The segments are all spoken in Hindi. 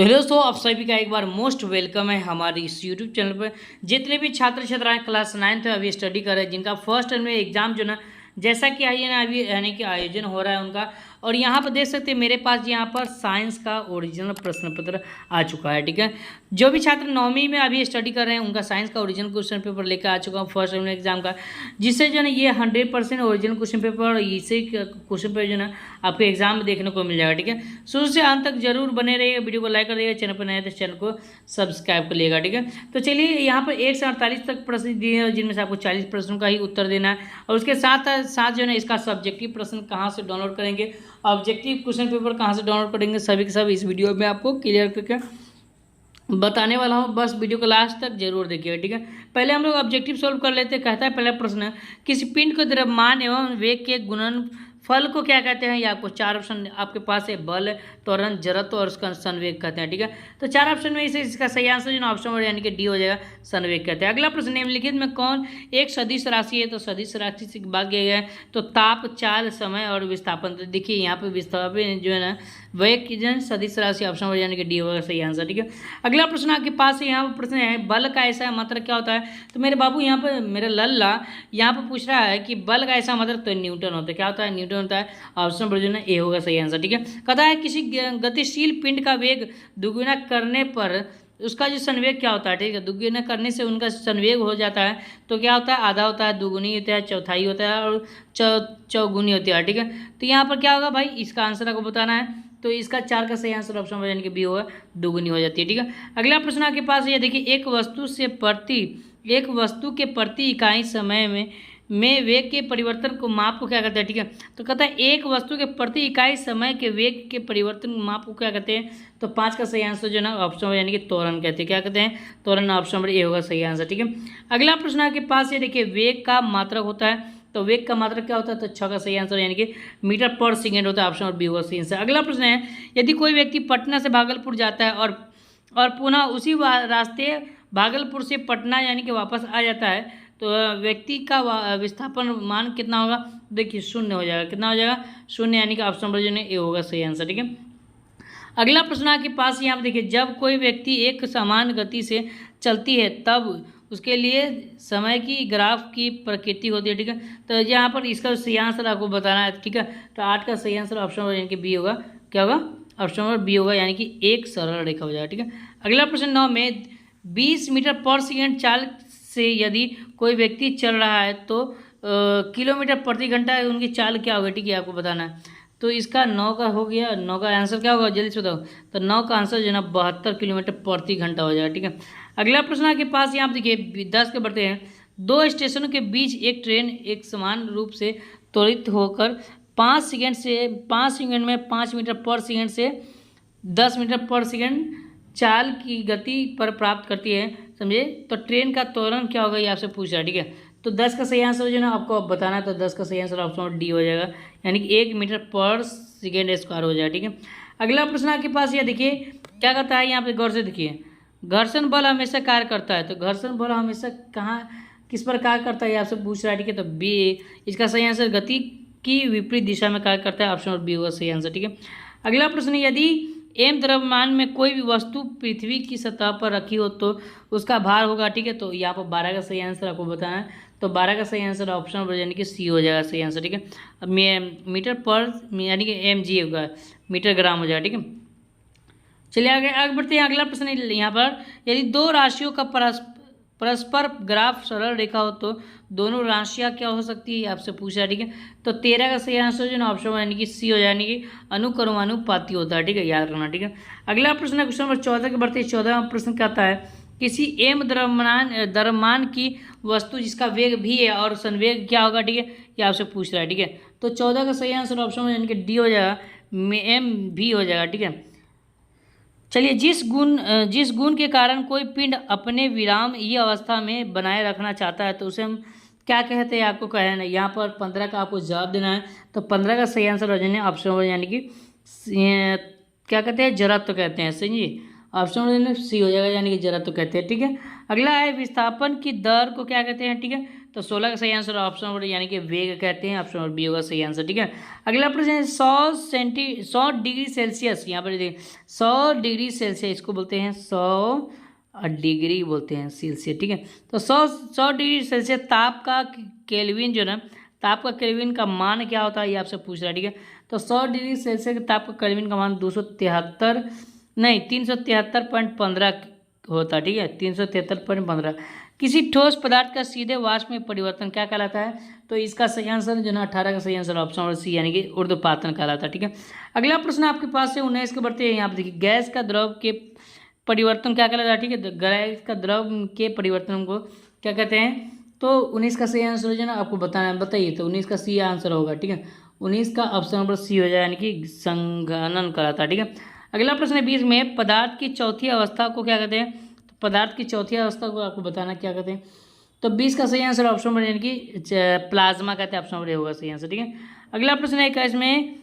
तो हेलो दोस्तों, आप सभी का एक बार मोस्ट वेलकम है हमारे इस यूट्यूब चैनल पर। जितने भी छात्र छात्राएं क्लास 9th में अभी स्टडी कर रहे हैं, जिनका फर्स्ट टर्म में एग्जाम जो ना जैसा कि आइए ना अभी यानी कि आयोजन हो रहा है उनका। और यहाँ पर देख सकते हैं मेरे पास यहाँ पर साइंस का ओरिजिनल प्रश्न पत्र आ चुका है। ठीक है, जो भी छात्र 9वीं में अभी स्टडी कर रहे हैं उनका साइंस का ओरिजिनल क्वेश्चन पेपर लेकर आ चुका हूँ फर्स्ट टर्म एग्जाम का, जिससे जो है ये 100% ओरिजिनल क्वेश्चन पेपर, इसी क्वेश्चन पेपर जो ना आपको एग्जाम में देखने को मिल जाएगा। ठीक है, शुरू से अंत तक जरूर बने रहिएगा, वीडियो को लाइक कर दिएगा, चैनल पर नए तो चैनल को सब्सक्राइब कर लिएगा। ठीक है, तो चलिए यहाँ पर 1 से 48 तक प्रश्न दिए हैं, जिनमें से आपको 40 प्रश्नों का ही उत्तर देना है। और उसके साथ साथ जो है इसका सब्जेक्टिव प्रश्न कहाँ से डाउनलोड करेंगे, ऑब्जेक्टिव क्वेश्चन पेपर कहाँ से डाउनलोड करेंगे, सभी के सब इस वीडियो में आपको क्लियर करके बताने वाला हूँ। बस वीडियो को लास्ट तक जरूर देखिएगा। ठीक है, पहले हम लोग ऑब्जेक्टिव सोल्व कर लेते हैं। कहता है पहला प्रश्न, किसी पिंड को द्रव्यमान एवं वेग के गुणन फल को क्या कहते हैं। ये आपको 4 ऑप्शन आपके पास है, बल, त्वरण, जड़त्व और उसका संवेग कहते हैं। ठीक है, तो 4 ऑप्शन में से इसका सही आंसर जो ना ऑप्शन नंबर यानी कि डी हो जाएगा, संवेग कहते हैं। अगला प्रश्न, निम्नलिखित में कौन एक सदिश राशि है। तो सदिश राशि से बात किया गया है तो ताप, चाल, समय और विस्थापन। तो देखिए यहाँ पे विस्थापन जो है ना वेग की जन सदिश राशि, ऑप्शन नंबर यानी कि डी होगा सही आंसर। ठीक है, अगला प्रश्न आपके पास यहाँ पर प्रश्न है, बल का ऐसा मात्रक क्या होता है। तो मेरे बाबू यहाँ पर मेरे लल्ला यहाँ पर पूछ रहा है कि बल का ऐसा मात्रक तो न्यूटन होता है। क्या होता है, न्यूटन होता है, ऑप्शन नंबर जो है ए होगा सही आंसर। ठीक है, कहता है किसी गतिशील पिंड का वेग दुगुना करने पर उसका जो संवेग क्या होता है। ठीक है, दुगुना करने से उनका संवेग हो जाता है तो क्या होता है, आधा होता है, दुगुनी होता है, चौथाई होता है और चौगुनी होती है। ठीक है, तो यहाँ पर क्या होगा भाई, इसका आंसर आपको बताना है। तो इसका 4 का सही आंसर ऑप्शन यानी कि बी होगा, दुगुनी हो जाती है। ठीक है, अगला प्रश्न आपके पास ये देखिए, एक वस्तु के प्रति इकाई समय में वेग के परिवर्तन को माप को क्या कहते हैं। ठीक है, तो कहता है एक वस्तु के प्रति इकाई समय के वेग के परिवर्तन माप को क्या कहते हैं। तो 5 का सही आंसर जो है ना ऑप्शन यानी कि त्वरण कहते हैं। क्या कहते हैं, त्वरण, ऑप्शन नंबर ए होगा सही आंसर। ठीक है, अगला प्रश्न आपके पास ये देखिए, वेग का मात्रक होता है। तो वेग का मात्रक क्या होता है, तो 6 का सही आंसर यानी कि मीटर पर सेकेंड होता है, ऑप्शन नंबर बी होगा सही आंसर। अगला प्रश्न है, यदि कोई व्यक्ति पटना से भागलपुर जाता है और पुनः उसी रास्ते भागलपुर से पटना यानी कि वापस आ जाता है तो व्यक्ति का विस्थापन मान कितना होगा। देखिए 0 हो जाएगा, कितना हो जाएगा, 0 यानी कि ऑप्शन नंबर जो है ए होगा सही आंसर। ठीक है, अगला प्रश्न आपके पास यहाँ पर देखिए, जब कोई व्यक्ति एक समान गति से चलती है तब उसके लिए समय की ग्राफ की प्रकृति होती है। ठीक है, तो यहाँ पर इसका सही आंसर आपको बताना है। ठीक है, तो 8 का सही आंसर ऑप्शन नंबर यानी कि बी होगा, क्या होगा, ऑप्शन नंबर बी होगा यानी कि एक सरल रेखा हो जाएगा। ठीक है, अगला प्रश्न 9 में 20 मीटर पर सेकेंड चाल से यदि कोई व्यक्ति चल रहा है तो किलोमीटर प्रति घंटा उनकी चाल क्या होगी। ठीक है, आपको बताना है। तो इसका 9 का हो गया, 9 का आंसर क्या होगा, जल्दी से बताओ। तो 9 का आंसर जो है ना 72 किलोमीटर प्रति घंटा हो जाएगा। ठीक है, अगला प्रश्न आपके पास यहाँ देखिए 10 के बढ़ते हैं, 2 स्टेशनों के बीच एक ट्रेन एक समान रूप से त्वरित होकर 5 सेकंड में 5 मीटर पर सेकंड से 10 मीटर पर सेकंड चाल की गति पर प्राप्त करती है, समझे। तो ट्रेन का त्वरण क्या होगा, ये आपसे पूछ रहा है। ठीक है, तो 10 का सही आंसर जो है ना आपको अब बताना है। तो 10 का सही आंसर ऑप्शन डी हो जाएगा यानी कि 1 मीटर पर सेकेंड स्क्वायर हो जाएगा। ठीक है, अगला प्रश्न आपके पास ये देखिए, क्या कहता है, यहाँ पे गौर से देखिए, घर्षण बल हमेशा कार्य करता है। तो घर्षण बल हमेशा कहाँ किस पर कार्य करता है, ये आपसे पूछ रहा है। ठीक है, तो बी इसका सही आंसर गति की विपरीत दिशा में कार्य करता है, ऑप्शन बी होगा सही आंसर। ठीक है, अगला प्रश्न, यदि एम द्रव्यमान में कोई भी वस्तु पृथ्वी की सतह पर रखी हो तो उसका भार होगा। ठीक है, तो यहाँ पर 12 का सही आंसर आपको बताना है। तो 12 का सही आंसर ऑप्शन नंबर यानी कि सी हो जाएगा सही आंसर। ठीक है, अब मीटर पर यानी कि एम जी होगा, मीटर ग्राम हो जाएगा। ठीक है, चलिए आगे बढ़ते हैं। अगला प्रश्न यहाँ पर, यदि 2 राशियों का परस्पर ग्राफ सरल रेखा हो तो दोनों राशियाँ क्या हो सकती है, आपसे पूछा है। ठीक है, तो 13 का सही आंसर जो ना ऑप्शन यानी कि सी हो जाए, यानी कि अनुक्रमानुपाती होता है। ठीक है, याद रखना। ठीक है, अगला प्रश्न है क्वेश्चन नंबर 14 के बढ़ते 14वां प्रश्न कहता है, किसी एम द्रव्यमान की वस्तु जिसका वेग भी है और संवेग क्या होगा। ठीक है, ये आपसे पूछ रहा है। ठीक है, तो 14 का सही आंसर ऑप्शन यानी कि डी हो जाएगा, एम भी हो जाएगा। ठीक है, चलिए, जिस गुण के कारण कोई पिंड अपने विराम ये अवस्था में बनाए रखना चाहता है तो उसे हम क्या कहते हैं, आपको कहना है। यहाँ पर 15 का आपको जवाब देना है। तो 15 का सही आंसर हो जाए ऑप्शन यानी कि क्या कहते हैं, जड़त्व कहते हैं। सही जी, ऑप्शन सी हो जाएगा यानी कि जड़त्व कहते हैं। ठीक है, अगला है विस्थापन की दर को क्या कहते हैं। ठीक है, तो 16 का सही आंसर ऑप्शन नंबर यानी कि वेग कहते हैं, ऑप्शन नंबर बी होगा सही आंसर। ठीक है, अगला प्रश्न है 100 डिग्री सेल्सियस, यहाँ पर देखिए 100 डिग्री सेल्सियस इसको बोलते हैं 100 डिग्री बोलते हैं सेल्सियस। ठीक है, तो 100 डिग्री सेल्सियस ताप का केल्विन जो ना, ताप का केल्विन का मान क्या होता है ये आपसे पूछ रहा है। ठीक है, तो 100 डिग्री सेल्सियस के ताप का केल्विन का मान 373.15 होता है। ठीक है, 373.15। किसी ठोस पदार्थ का सीधे वाष्प में परिवर्तन क्या कहलाता है, तो इसका सही आंसर जो ना 18 का सही आंसर ऑप्शन नंबर सी यानी कि ऊर्ध्वपातन कहलाता है। ठीक है, अगला प्रश्न आपके पास है 19 के बढ़ते हैं, यहाँ पे देखिए गैस का द्रव के परिवर्तन क्या कहलाता है। ठीक है, गैस का द्रव के परिवर्तन को क्या कहते हैं, तो 19 का सही आंसर जो ना आपको बताना, बताइए, तो 19 का सी आंसर होगा। ठीक है, 19 का ऑप्शन नंबर सी हो जाए यानी कि संघनन कहलाता है। ठीक है, अगला प्रश्न है 20 में पदार्थ की चौथी अवस्था को क्या कहते हैं, तो पदार्थ की चौथी अवस्था को आपको बताना क्या कहते हैं, तो 20 का सही आंसर ऑप्शन नंबर यानी कि प्लाज्मा कहते हैं, ऑप्शन नंबर होगा सही आंसर। ठीक है, अगला प्रश्न है 21 में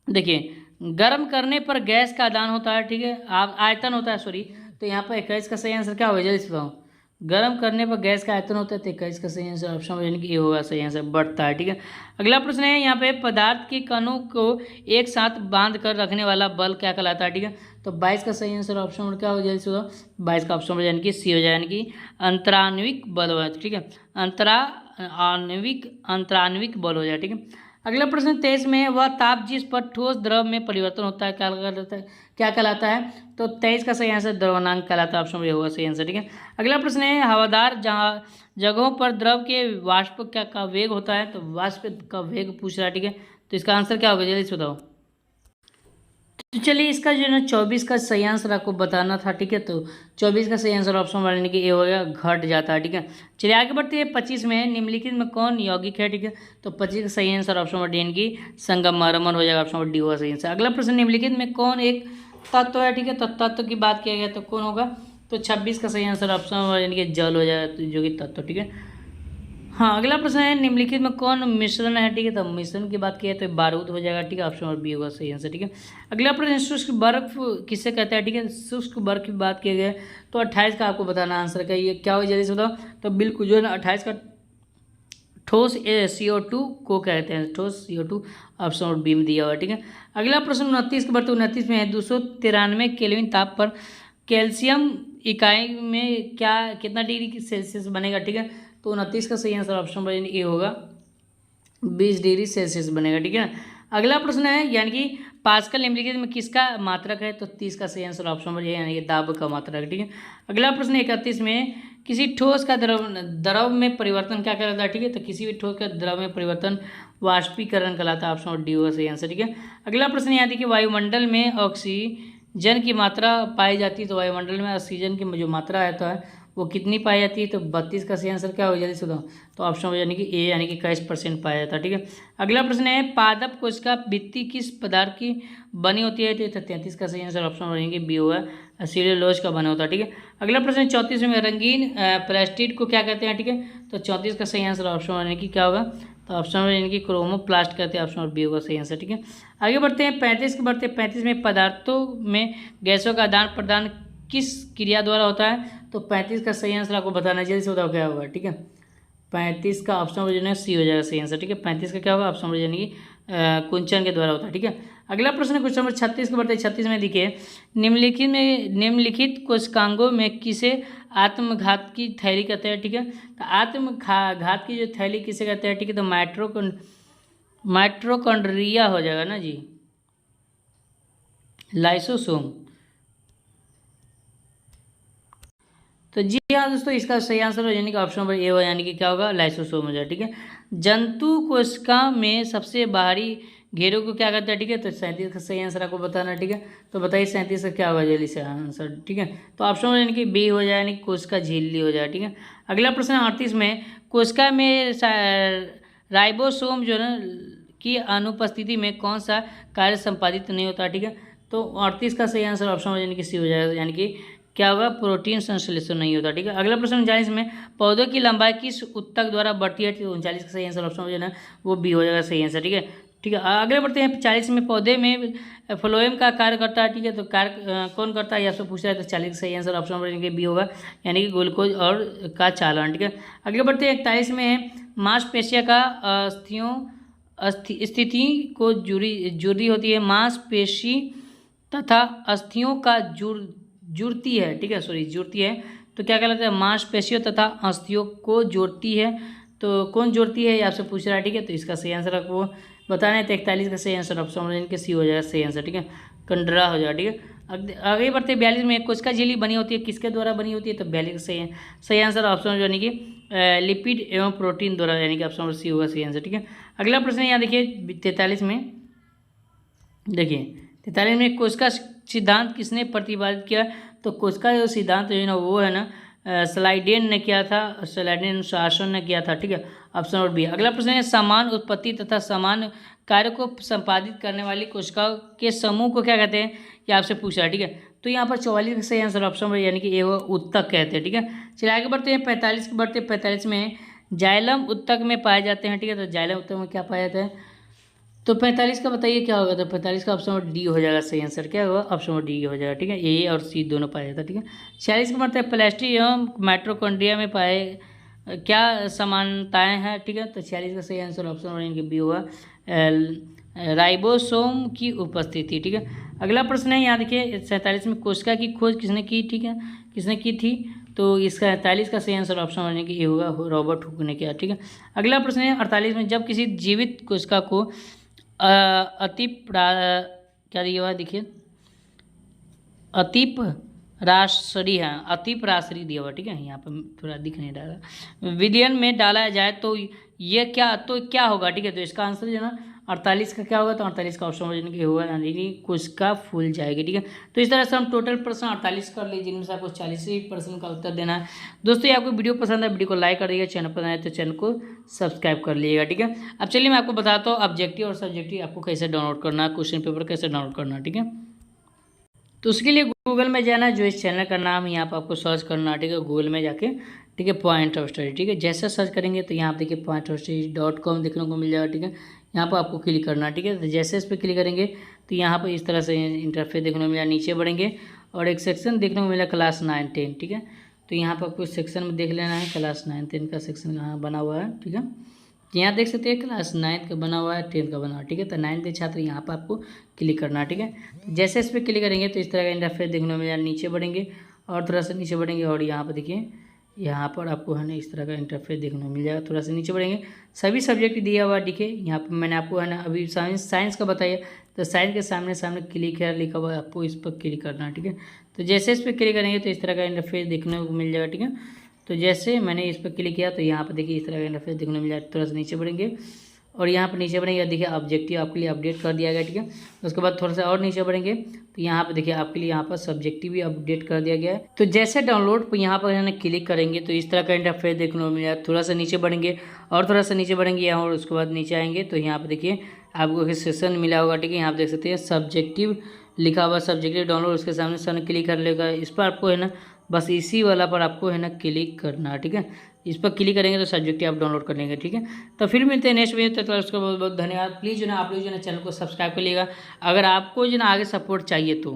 देखिए गर्म करने पर गैस का आदान होता है। ठीक है, आप आयतन होता है, सॉरी, तो यहाँ पर 21 का सही आंसर क्या होगा जल्दी से बताओ, गर्म करने पर गैस का आयतन होता है, तो 21 का सही आंसर ऑप्शन यानी कि ये होगा सही आंसर, बढ़ता है। ठीक है, अगला प्रश्न है यहाँ पे पदार्थ के कणों को एक साथ बांध कर रखने वाला बल क्या कहलाता है। ठीक है, तो 22 का सही आंसर ऑप्शन नंबर क्या हो जल्दी से बताओ, 22 का ऑप्शन यानी कि सी हो जाए यानी कि अंतराण्विक बल हो जाए। ठीक है, अंतराण्विक बल हो जाए। ठीक है, अगला प्रश्न 23 में वह ताप जिस पर ठोस द्रव में परिवर्तन होता है क्या कहलाता है, तो 23 का सही आंसर द्रवनांक कहलाता है, ऑप्शन होगा सही आंसर। ठीक है, अगला प्रश्न है हवादार जगहों पर द्रव के वाष्प क्या का वेग होता है, तो वाष्प का वेग पूछ रहा है। ठीक है, तो इसका आंसर क्या होगा जल्दी से बताओ, तो चलिए इसका जो है ना 24 का सही आंसर आपको बताना था। ठीक है, तो 24 का सही आंसर ऑप्शन यानी कि ए हो गया, घट जाता है। ठीक है, चलिए आगे बढ़ते हैं 25 में निम्नलिखित में कौन यौगिक है। ठीक है, तो 25 का सही आंसर ऑप्शन नंबर डी यानी कि संगमरमर हो जाएगा, ऑप्शन नंबर डी होगा सही आंसर। अगला प्रश्न निम्नलिखित में कौन एक तत्व है। ठीक है, तो तत्व की बात किया गया तो कौन होगा, तो 26 का सही आंसर ऑप्शन नंबर यानी कि जल हो जाएगा, जो कि तत्व। ठीक है, हाँ, अगला प्रश्न है निम्नलिखित में कौन मिश्रण है। ठीक है, तो मिश्रण की बात की है तो बारूद हो जाएगा। ठीक है, ऑप्शन नंबर बी होगा सही आंसर। ठीक है, अगला प्रश्न शुष्क बर्फ किसे कहते हैं। ठीक है, शुष्क बर्फ की बात की गई तो 28 का आपको बताना आंसर का, ये क्या हो जल्दी से बताओ, तो बिल्कुल जो है ना 28 का ठोस CO2 को कहते हैं, ठोस CO2 ऑप्शन नंबर बी में दिया हुआ है। ठीक है, अगला प्रश्न 29 के बढ़ते 29 में है 293 केल्विन ताप पर कैल्शियम इकाई में क्या कितना डिग्री सेल्सियस बनेगा। ठीक है, तो 29 का सही आंसर ऑप्शन नंबर ए होगा 20 डिग्री सेल्सियस बनेगा। ठीक है ना, अगला प्रश्न है यानी कि पास्कल निम्नलिखित में किसका मात्रक है, तो 30 का सही आंसर ऑप्शन नंबर ए यानी कि दाब का मात्रक। ठीक है, अगला प्रश्न 31 में किसी ठोस का द्रव में परिवर्तन क्या कहलाता है। ठीक है, तो किसी भी ठोस का द्रव में परिवर्तन वाष्पीकरण कहलाता है, ऑप्शन नंबर डी होगा सही आंसर। ठीक है, अगला प्रश्न यहाँ देखिए वायुमंडल में ऑक्सीजन की मात्रा पाई जाती है, तो वायुमंडल में ऑक्सीजन की जो मात्रा आता है वो कितनी पाई जाती है, तो 32 का सही आंसर क्या हो जल्दी से बताओ, तो ऑप्शन यानी कि ए यानी कि 21% पाया जाता है। ठीक है, अगला प्रश्न है पादप कोशिका भित्ति किस पदार्थ की बनी होती है, तो 33 का सही आंसर ऑप्शन यानी कि बी होगा सेल्यूलोज का बना होता है। ठीक है, अगला प्रश्न 34 में रंगीन प्लास्टिड को क्या कहते हैं। ठीक है, तो 34 का सही आंसर ऑप्शन यानी कि क्या होगा, तो ऑप्शन यानी कि क्रोमोप्लास्ट कहते हैं, ऑप्शन और बी होगा सही आंसर। ठीक है, आगे बढ़ते हैं 35 के बढ़ते 35 में पदार्थों में गैसों का आदान प्रदान किस क्रिया द्वारा होता है, तो 35 का सही आंसर आपको बताना चाहिए, जल्दी से बताओ क्या होगा। ठीक है, 35 का ऑप्शन जो है सी हो जाएगा सही आंसर। ठीक है, 35 का क्या होगा ऑप्शन यानी कि कुंचन के द्वारा होता है। ठीक है, अगला प्रश्न है क्वेश्चन नंबर 36 के बढ़ते 36 में देखिए निम्नलिखित कोशिकांगों में किसे आत्मघात की थैली कहते हैं। ठीक है, तो आत्मघात की जो थैली किसे कहते हैं। ठीक है, तो माइट्रोकॉन्ड्रिया हो जाएगा ना जी, लाइसोसोम। तो जी हाँ दोस्तों, इसका सही आंसर हो यानी कि ऑप्शन नंबर ए हो यानी कि क्या होगा लाइसोसोम हो जाए। ठीक है, जंतु कोशिका में सबसे बाहरी घेरों को क्या कहते हैं। ठीक है, तो 37 का सही आंसर आपको बताना। ठीक है, तो बताइए 37 का क्या होगा जल्दी से आंसर। ठीक है, तो ऑप्शन यानी कि बी हो जाए यानी कि कोशिका झिल्ली हो जाए। ठीक है, अगला प्रश्न 38 में कोशिका में राइबोसोम जो है की अनुपस्थिति में कौन सा कार्य संपादित नहीं होता। ठीक है, तो 38 का सही आंसर ऑप्शन यानी कि सी हो जाएगा यानी कि क्या होगा प्रोटीन संश्लेषण नहीं होता। ठीक है, अगला प्रश्न 39 में पौधों की लंबाई किस ऊतक द्वारा बढ़ती है, तो 39 का सही आंसर ऑप्शन जो है ना वो बी हो जाएगा सही आंसर। ठीक है, ठीक है। अगले बढ़ते हैं 40 में, पौधे में फ्लोएम का कार्य करता है, ठीक है। तो कार्य कौन करता है ये आपसे पूछ रहा है, तो 40 का सही आंसर ऑप्शन नंबर यानी कि बी होगा, यानी कि ग्लूकोज और का चालन, ठीक है। अगले बढ़ते हैं 41 में है, मांसपेशियों का स्थिति को जुड़ी होती है, मांसपेशी तथा अस्थियों का जुड़ती है, ठीक है, सॉरी जुड़ती है, तो क्या कहलाता है, मांसपेशियों तथा अस्थियों को जोड़ती है। तो कौन जोड़ती है ये आपसे पूछ रहा है, ठीक है। तो इसका सही आंसर आपको बताना है, तो 41 का सही आंसर ऑप्शन नंबर इनके सी हो जाएगा सही आंसर, ठीक है, कंडरा हो जाएगा, ठीक है। आगे बढ़ते 42 में, कोशिका झिल्ली बनी होती है, किसके द्वारा बनी होती है, तो 42 का सही आंसर ऑप्शन यानी कि लिपिड एवं प्रोटीन द्वारा, यानी कि ऑप्शन नंबर सी होगा सही आंसर, ठीक है। अगला प्रश्न यहाँ देखिए 43 में, देखिए 43 में, कोशिका सिद्धांत किसने प्रतिपादित किया, तो कोशिका जो सिद्धांत जो है ना वो है ना स्लाइडेन ने किया था, स्लाइडेन शासन ने किया था, ठीक है, ऑप्शन नंबर बी। अगला प्रश्न है, समान उत्पत्ति तथा समान कार्य को संपादित करने वाली कोशिकाओं के समूह को क्या कहते हैं, ये आपसे पूछा है, ठीक है। तो यहाँ पर 44 का सही आंसर ऑप्शन नंबर यानी कि ए वो उत्तक कहते हैं, ठीक है। चलिए आगे बढ़ते हैं 45 में जाइलम उत्तक में पाए जाते हैं, ठीक है। तो जाइलम उत्तक में क्या पाया जाता है, तो 45 का बताइए क्या होगा, तो 45 का ऑप्शन नंबर डी हो जाएगा सही आंसर, क्या होगा, ऑप्शन नंबर डी हो जाएगा, ठीक है। ए और सी दोनों पाया जाता है, ठीक है। 46 का मतलब प्लास्टिक एवं माइटोकॉन्ड्रिया में पाए क्या समानताएं हैं, ठीक है। तो 46 का सही आंसर ऑप्शन नंबर इनके बी होगा, राइबोसोम की उपस्थिति, ठीक है। अगला प्रश्न है यहाँ देखिए 47 में, कोशिका की खोज किसने की, ठीक है, किसने की थी, तो इसका 48 का सही आंसर ऑप्शन यानी कि ए होगा, रॉबर्ट हुक ने किया, ठीक है। अगला प्रश्न है 48 में, जब किसी जीवित कोशिका को क्या दिया हुआ है, देखिए अतिप राशरी है, अतिप राशरी दिया हुआ, ठीक है, यहाँ पर थोड़ा दिख नहीं रहा, विलयन में डाला जाए तो ये क्या होगा, ठीक है। तो इसका आंसर जो है ना 48 का क्या होगा, तो 48 का ऑप्शन यानी कि होगा, यानी कि कोशिका फूल जाएगी, ठीक है। तो इस तरह से हम टोटल प्रश्न 48 कर लीजिए, जिनमें से आपको 40% का उत्तर देना है। दोस्तों ये आपको वीडियो पसंद है, वीडियो को लाइक कर दीजिएगा, चैनल पर आए तो चैनल को सब्सक्राइब कर लीजिएगा, ठीक है। अब चलिए मैं आपको बताता हूँ ऑब्जेक्टिव और सब्जेक्टिव आपको कैसे डाउनलोड करना है, क्वेश्चन पेपर कैसे डाउनलोड करना है, ठीक है। तो उसके लिए गूगल में जाना, जो इस चैनल का नाम है यहाँ पर आपको सर्च करना, ठीक है, गूगल में जाके, ठीक है, पॉइंट ऑफ स्टडी, ठीक है। जैसे सर्च करेंगे तो यहाँ पर देखिए pointofstudy.com देखने को मिल जाएगा, ठीक है। यहाँ पर आपको क्लिक करना, ठीक है। तो जैसे इस पर क्लिक करेंगे तो यहाँ पर इस तरह से इंटरफेस देखने को मिला, नीचे बढ़ेंगे और एक सेक्शन देखने को मिला क्लास 9, 10, ठीक है। तो यहाँ पर आपको सेक्शन में देख लेना है, क्लास 9, 10 का सेक्शन यहाँ बना हुआ है, ठीक है। यहाँ देख सकते हैं क्लास 9 का बना हुआ है, 10 का बना हुआ है, ठीक है। तो 9 के छात्र यहाँ पर आपको क्लिक करना है, ठीक है। तो जैसे इस पर क्लिक करेंगे तो इस तरह का इंटरफेस देखने को मिला, नीचे बढ़ेंगे और थोड़ा सा नीचे बढ़ेंगे और यहाँ पर देखिए यहाँ पर आपको है ना इस तरह का इंटरफेस देखने को मिल जाएगा। थोड़ा सा नीचे बढ़ेंगे, सभी सब्जेक्ट दिया हुआ, ठीक है। यहाँ पर मैंने आपको है ना अभी साइंस का बताया, तो साइंस के सामने क्लिक है लिखा हुआ है, आपको इस पर क्लिक करना है, ठीक है। तो जैसे इस पर क्लिक करेंगे तो इस तरह का इंटरफेस देखने को मिल जाएगा, ठीक है। तो जैसे मैंने इस पर क्लिक किया तो यहाँ पर देखिए इस तरह का इंटरफेस देखने को मिल जाएगा। थोड़ा सा नीचे बढ़ेंगे और यहाँ पर नीचे बढ़ेंगे, देखिए ऑब्जेक्टिव आपके लिए अपडेट कर दिया गया, ठीक है। उसके बाद थोड़ा सा और नीचे बढ़ेंगे तो यहाँ पर देखिए आपके लिए यहाँ पर सब्जेक्टिव भी अपडेट कर दिया गया है। तो जैसे डाउनलोड पर यहाँ पर है ना क्लिक करेंगे तो इस तरह का इंटरफेस देखने को मिलेगा। थोड़ा सा नीचे बढ़ेंगे और थोड़ा सा नीचे बढ़ेंगे यहाँ, और उसके बाद नीचे आएंगे तो यहाँ पर देखिए आपको एक सेशन मिला होगा, ठीक है। यहाँ पर देख सकते हैं सब्जेक्टिव लिखा हुआ, सब्जेक्टिव डाउनलोड, उसके सामने क्लिक कर लेगा। इस पर आपको है ना बस इसी वाला पर आपको है ना क्लिक करना, ठीक है। इस पर क्लिक करेंगे तो सब्जेक्टिव आप डाउनलोड कर लेंगे, ठीक है। तो फिर मिलते हैं नेक्स्ट वीडियो, तक उसका बहुत बहुत धन्यवाद। प्लीज़ जो ना आप लोग जो ना चैनल को सब्सक्राइब कर लीजिएगा, अगर आपको जो ना आगे सपोर्ट चाहिए तो।